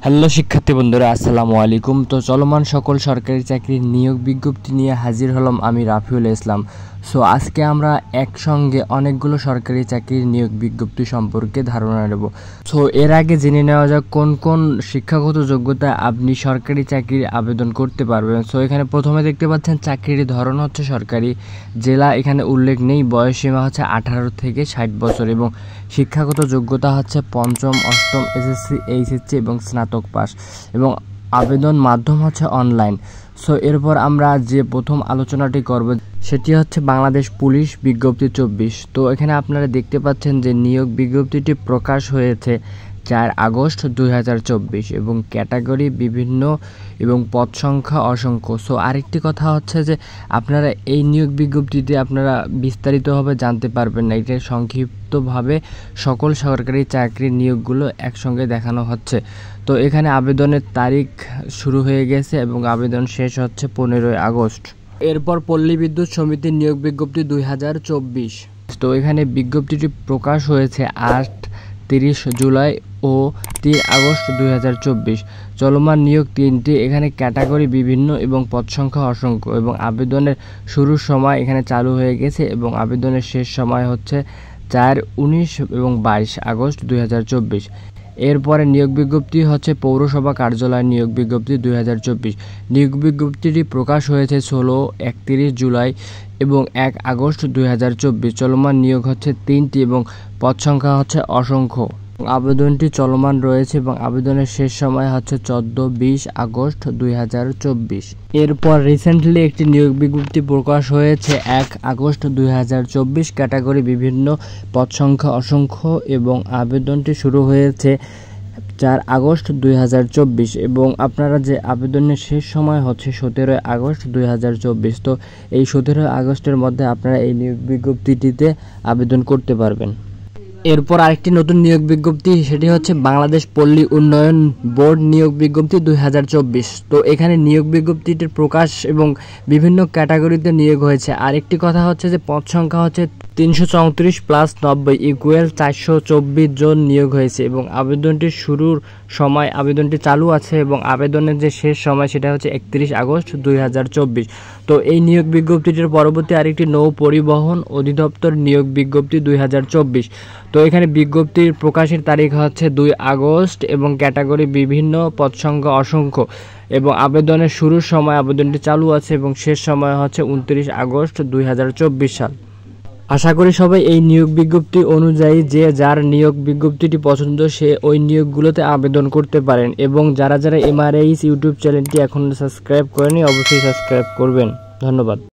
Hello শিক্ষার্থী বন্ধুরা, আসসালামু আলাইকুম। তো চলমান সকল সরকারি চাকরির নিয়োগ বিজ্ঞপ্তি নিয়ে হাজির হলাম আমি রাফিউল ইসলাম। সো আজকে আমরা একসঙ্গে অনেকগুলো সরকারি চাকরির নিয়োগ বিজ্ঞপ্তি সম্পর্কে ধারণা নেব। সো এর আগে জেনে নেওয়া যাক কোন কোন শিক্ষাগত যোগ্যতায় আপনি সরকারি চাকরির আবেদন করতে পারবেন। সো এখানে প্রথমে দেখতে পাচ্ছেন চাকরির ধরন হচ্ছে সরকারি, জেলা এখানে উল্লেখ নেই, বয়সসীমা হচ্ছে 18 থেকে 60 বছর এবং শিক্ষাগত যোগ্যতা হচ্ছে পঞ্চম, অষ্টম, এসএসসি, এইচএসসি এবং স্নাতক পাস এবং আবেদন মাধ্যম হচ্ছে অনলাইন। সো এরপর আমরা যে প্রথম আলোচনাটি করব সেটি হচ্ছে বাংলাদেশ পুলিশ বিজ্ঞপ্তি 24। তো এখানে আপনারা দেখতে পাচ্ছেন যে নিয়োগ বিজ্ঞপ্তিটি প্রকাশ হয়েছে 4 আগস্ট 2024 এবং ক্যাটাগরি বিভিন্ন এবং পদ সংখ্যা অসংখ্য। সো আরেকটি কথা হচ্ছে যে আপনারা এই নিয়োগ বিজ্ঞপ্তিতে আপনারা বিস্তারিতভাবে জানতে পারবেন না, এটা সংক্ষিপ্তভাবে সকল সরকারি চাকরির নিয়োগগুলো একসঙ্গে দেখানো হচ্ছে। তো এখানে আবেদনের তারিখ শুরু হয়ে গেছে এবং আবেদন শেষ হচ্ছে 15 আগস্ট। এরপর পল্লী বিদ্যুৎ সমিতির নিয়োগ বিজ্ঞপ্তি 2024। তো এখানে বিজ্ঞপ্তিটি প্রকাশ হয়েছে 30 জুলাই ও 3 আগস্ট 2024। চলমান নিয়োগ 3টি, এখানে ক্যাটাগরি বিভিন্ন এবং পদ সংখ্যা অসংখ্য এবং আবেদনের শুরুর সময় এখানে চালু হয়ে গেছে এবং আবেদনের শেষ সময় হচ্ছে 4, 19 এবং 22 আগস্ট 2024। এরপরে নিয়োগ বিজ্ঞপ্তি হচ্ছে পৌরসভা কার্যালয় নিয়োগ বিজ্ঞপ্তি 2024। নিয়োগ বিজ্ঞপ্তিটি প্রকাশ হয়েছে 16, 31 জুলাই এবং 1 আগস্ট 2024। চলমান নিয়োগ হচ্ছে 3টি এবং পদ সংখ্যা হচ্ছে অসংখ্য। আবেদনটি চলমান রয়েছে এবং আবেদনের শেষ সময় হচ্ছে 14-20 আগস্ট 2024। এরপর রিসেন্টলি একটি নিয়োগ বিজ্ঞপ্তি প্রকাশ হয়েছে 1 আগস্ট 2024, ক্যাটাগরি বিভিন্ন, পদ সংখ্যা অসংখ্য এবং আবেদনটি শুরু হয়েছে 4 আগস্ট 2024 এবং আপনারা যে আবেদনের শেষ সময় হচ্ছে 17 আগস্ট 2024। তো এই 17 আগস্টের মধ্যে আপনারা এই নিয়োগ বিজ্ঞপ্তিটিতে আবেদন করতে পারবেন। এরপর আরেকটি নতুন নিয়োগ বিজ্ঞপ্তি, সেটি হচ্ছে বাংলাদেশ পল্লী উন্নয়ন বোর্ড নিয়োগ বিজ্ঞপ্তি 2024। তো এখানে নিয়োগ বিজ্ঞপ্তিটির প্রকাশ এবং বিভিন্ন ক্যাটাগরিতে নিয়োগ হয়েছে। আরেকটি কথা হচ্ছে যে পদ সংখ্যা হচ্ছে 334 + 90 = 424 জন নিয়োগ হয়েছে এবং আবেদনটির শুরুর সময় আবেদনটি চালু আছে এবং আবেদনের যে শেষ সময় সেটা হচ্ছে 31 আগস্ট 2024। তো এই নিয়োগ বিজ্ঞপ্তিটির পরবর্তী আরেকটি নৌ পরিবহন অধিদপ্তর নিয়োগ বিজ্ঞপ্তি 2024। তো এখানে বিজ্ঞপ্তির প্রকাশের তারিখ হচ্ছে 2 আগস্ট এবং ক্যাটাগরি বিভিন্ন, পদ সংখ্যা অসংখ্য এবং আবেদনের শুরুর সময় আবেদনটি চালু আছে এবং শেষ সময় হচ্ছে 29 আগস্ট 2024 সাল। আশা করি সবাই এই নিয়োগ বিজ্ঞপ্তি অনুযায়ী যে যার নিয়োগ বিজ্ঞপ্তিটি পছন্দ সে ওই নিয়োগগুলোতে আবেদন করতে পারেন এবং যারা যারা MRAIS ইউটিউব চ্যানেলটি এখনও সাবস্ক্রাইব করেনি অবশ্যই সাবস্ক্রাইব করবেন। ধন্যবাদ।